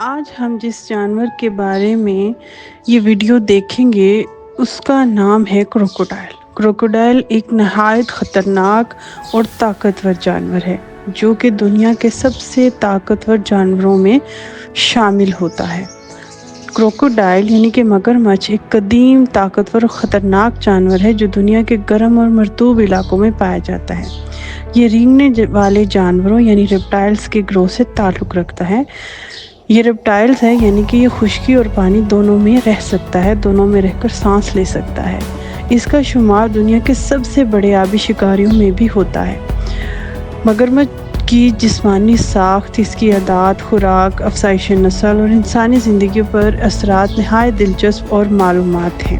آج ہم جس جانور کے بارے میں یہ ویڈیو دیکھیں گے اس کا نام ہے کروکوڈائل۔ کروکوڈائل ایک نہایت خطرناک اور طاقتور جانور ہے جو کہ دنیا کے سب سے طاقتور جانوروں میں شامل ہوتا ہے۔ کروکوڈائل یعنی کہ مگرمچھ ایک قدیم، طاقتور اور خطرناک جانور ہے جو دنیا کے گرم اور مرطوب علاقوں میں پایا جاتا ہے۔ یہ رینگنے والے جانوروں یعنی ریپٹائلز کے گروہ سے تعلق رکھتا ہے۔ یہ ریپٹائلز ہے یعنی کہ یہ خشکی اور پانی دونوں میں رہ سکتا ہے، دونوں میں رہ کر سانس لے سکتا ہے۔ اس کا شمار دنیا کے سب سے بڑے آبی شکاریوں میں بھی ہوتا ہے۔ مگرمچھ کی جسمانی ساخت، اس کی عادات، خوراک، افزائش نسل اور انسانی زندگی پر اثرات نہایت دلچسپ اور معلومات ہیں۔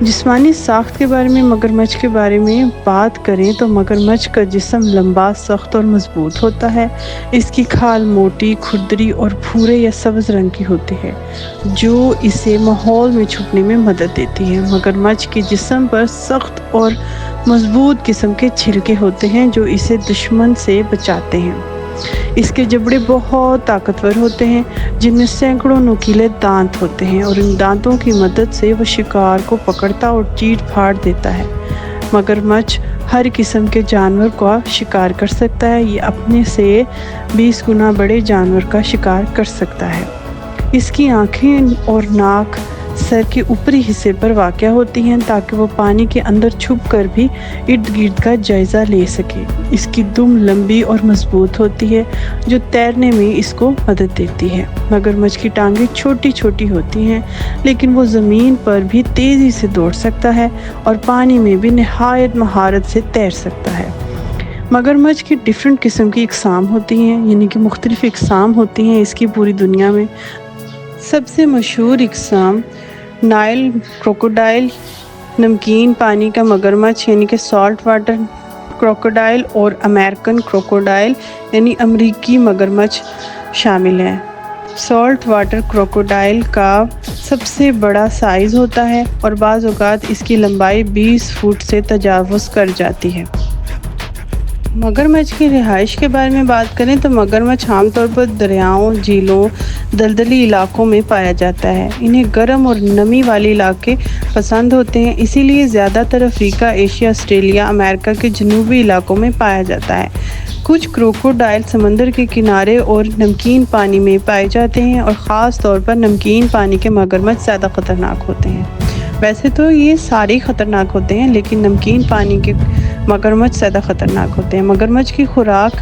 جسمانی ساخت کے بارے میں مگرمچھ کے بارے میں بات کریں تو مگرمچھ کا جسم لمبا، سخت اور مضبوط ہوتا ہے۔ اس کی کھال موٹی، کھردری اور بھورے یا سبز رنگ کی ہوتی ہے جو اسے ماحول میں چھپنے میں مدد دیتی ہے۔ مگرمچھ کے جسم پر سخت اور مضبوط قسم کے چھلکے ہوتے ہیں جو اسے دشمن سے بچاتے ہیں۔ اس کے جبڑے بہت طاقتور ہوتے ہیں جن میں سینکڑوں نوکیلے دانت ہوتے ہیں اور ان دانتوں کی مدد سے وہ شکار کو پکڑتا اور چیر پھاڑ دیتا ہے۔ مگرمچھ ہر قسم کے جانور کا شکار کر سکتا ہے۔ یہ اپنے سے 20 گنا بڑے جانور کا شکار کر سکتا ہے۔ اس کی آنکھیں اور ناک سر کے اوپری حصے پر واقع ہوتی ہیں تاکہ وہ پانی کے اندر چھپ کر بھی ارد گرد کا جائزہ لے سکے۔ اس کی دم لمبی اور مضبوط ہوتی ہے جو تیرنے میں اس کو مدد دیتی ہے۔ مگرمچھ کی ٹانگیں چھوٹی چھوٹی ہوتی ہیں لیکن وہ زمین پر بھی تیزی سے دوڑ سکتا ہے اور پانی میں بھی نہایت مہارت سے تیر سکتا ہے۔ مگرمچھ کی ڈیفرنٹ قسم کی اقسام ہوتی ہیں یعنی کہ مختلف اقسام ہوتی ہیں اس کی پوری دنیا میں۔ سب سے مشہور اقسام نائل کروکوڈائل، نمکین پانی کا مگرمچھ یعنی کہ سالٹ واٹر کروکوڈائل اور امریکن کروکوڈائل یعنی امریکی مگرمچھ شامل ہیں۔ سالٹ واٹر کروکوڈائل کا سب سے بڑا سائز ہوتا ہے اور بعض اوقات اس کی لمبائی 20 فٹ سے تجاوز کر جاتی ہے۔ مگرمچھ کی رہائش کے بارے میں بات کریں تو مگرمچھ عام طور پر دریاؤں، جھیلوں، دلدلی علاقوں میں پایا جاتا ہے۔ انہیں گرم اور نمی والے علاقے پسند ہوتے ہیں، اسی لیے زیادہ تر افریقہ، ایشیا، آسٹریلیا، امریکہ کے جنوبی علاقوں میں پایا جاتا ہے۔ کچھ کروکوڈائل سمندر کے کنارے اور نمکین پانی میں پائے جاتے ہیں اور خاص طور پر نمکین پانی کے مگرمچھ زیادہ خطرناک ہوتے ہیں۔ ویسے تو یہ سارے خطرناک ہوتے ہیں لیکن نمکین پانی کے مگرمچھ زیادہ خطرناک ہوتے ہیں۔ مگرمچھ کی خوراک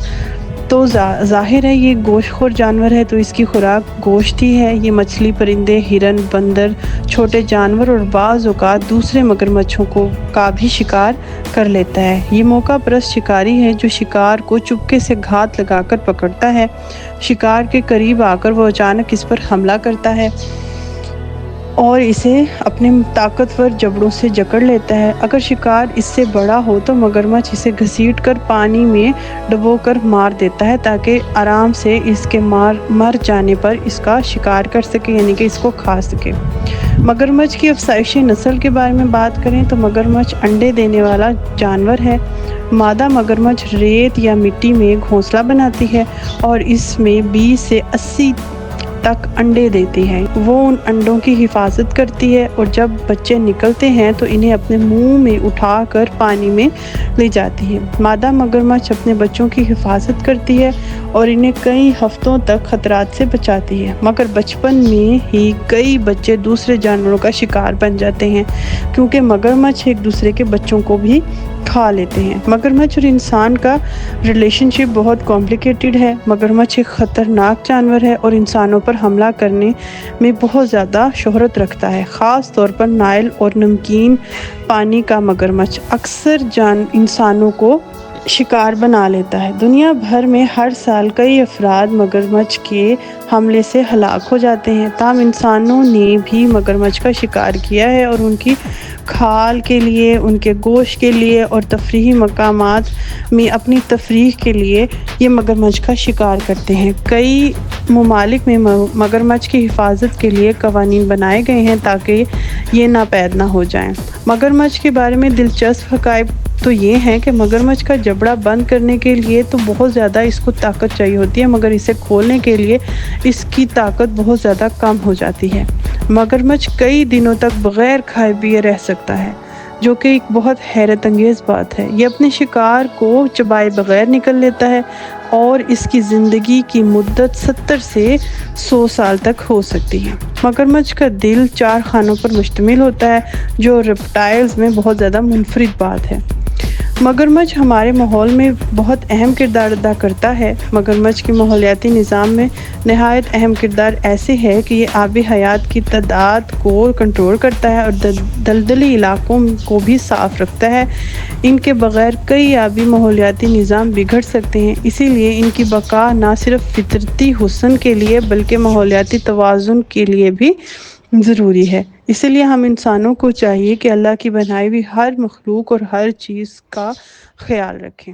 تو ظاہر ہے یہ گوشت خور جانور ہے تو اس کی خوراک گوشت ہی ہے۔ یہ مچھلی، پرندے، ہرن، بندر، چھوٹے جانور اور بعض اوقات دوسرے مگرمچھوں کا بھی شکار کر لیتا ہے۔ یہ موقع پرست شکاری ہے جو شکار کو چپکے سے گھات لگا کر پکڑتا ہے۔ شکار کے قریب آ کر وہ اچانک اس پر حملہ کرتا ہے اور اسے اپنے طاقتور جبڑوں سے جکڑ لیتا ہے۔ اگر شکار اس سے بڑا ہو تو مگرمچھ اسے گھسیٹ کر پانی میں ڈبو کر مار دیتا ہے تاکہ آرام سے اس کے مر جانے پر اس کا شکار کر سکے یعنی کہ اس کو کھا سکے۔ مگرمچھ کی افزائشی نسل کے بارے میں بات کریں تو مگرمچھ انڈے دینے والا جانور ہے۔ مادہ مگرمچھ ریت یا مٹی میں گھونسلہ بناتی ہے اور اس میں 20 سے 80 تک انڈے دیتی ہے۔ وہ ان انڈوں کی حفاظت کرتی ہے اور جب بچے نکلتے ہیں تو انہیں اپنے منہ میں اٹھا کر پانی میں لے جاتی ہے۔ مادہ مگرمچھ اپنے بچوں کی حفاظت کرتی ہے اور انہیں کئی ہفتوں تک خطرات سے بچاتی ہے، مگر بچپن میں ہی کئی بچے دوسرے جانوروں کا شکار بن جاتے ہیں کیونکہ مگرمچھ ایک دوسرے کے بچوں کو بھی کھا لیتے ہیں۔ مگرمچھ اور انسان کا ریلیشن شپ بہت کمپلیکیٹڈ ہے۔ مگرمچھ ایک خطرناک جانور ہے اور انسانوں پر حملہ کرنے میں بہت زیادہ شہرت رکھتا ہے، خاص طور پر نائل اور نمکین پانی کا مگرمچھ اکثر انسانوں کو شکار بنا لیتا ہے۔ دنیا بھر میں ہر سال کئی افراد مگرمچھ کے حملے سے ہلاک ہو جاتے ہیں، تاہم انسانوں نے بھی مگرمچھ کا شکار کیا ہے اور ان کی کھال کے لیے، ان کے گوشت کے لیے اور تفریحی مقامات میں اپنی تفریح کے لیے یہ مگرمچھ کا شکار کرتے ہیں۔ کئی ممالک میں مگرمچھ کی حفاظت کے لیے قوانین بنائے گئے ہیں تاکہ یہ ناپید نہ ہو جائیں۔ مگرمچھ کے بارے میں دلچسپ حقائق تو یہ ہے کہ مگرمچھ کا جبڑا بند کرنے کے لیے تو بہت زیادہ اس کو طاقت چاہیے ہوتی ہے، مگر اسے کھولنے کے لیے اس کی طاقت بہت زیادہ کم ہو جاتی ہے۔ مگرمچھ کئی دنوں تک بغیر کھائے پیے رہ سکتا ہے، جو کہ ایک بہت حیرت انگیز بات ہے۔ یہ اپنے شکار کو چبائے بغیر نکل لیتا ہے اور اس کی زندگی کی مدت 70 سے 100 سال تک ہو سکتی ہے۔ مگرمچھ کا دل 4 خانوں پر مشتمل ہوتا ہے، جو ریپٹائلز میں بہت زیادہ منفرد بات ہے۔ مگرمچھ ہمارے ماحول میں بہت اہم کردار ادا کرتا ہے۔ مگرمچھ کے ماحولیاتی نظام میں نہایت اہم کردار ایسے ہے کہ یہ آبی حیات کی تعداد کو کنٹرول کرتا ہے اور دلدلی علاقوں کو بھی صاف رکھتا ہے۔ ان کے بغیر کئی آبی ماحولیاتی نظام بگڑ سکتے ہیں، اسی لیے ان کی بقا نہ صرف فطرتی حسن کے لیے بلکہ ماحولیاتی توازن کے لیے بھی ضروری ہے۔ اسی لیے ہم انسانوں کو چاہیے کہ اللہ کی بنائی ہوئی ہر مخلوق اور ہر چیز کا خیال رکھیں۔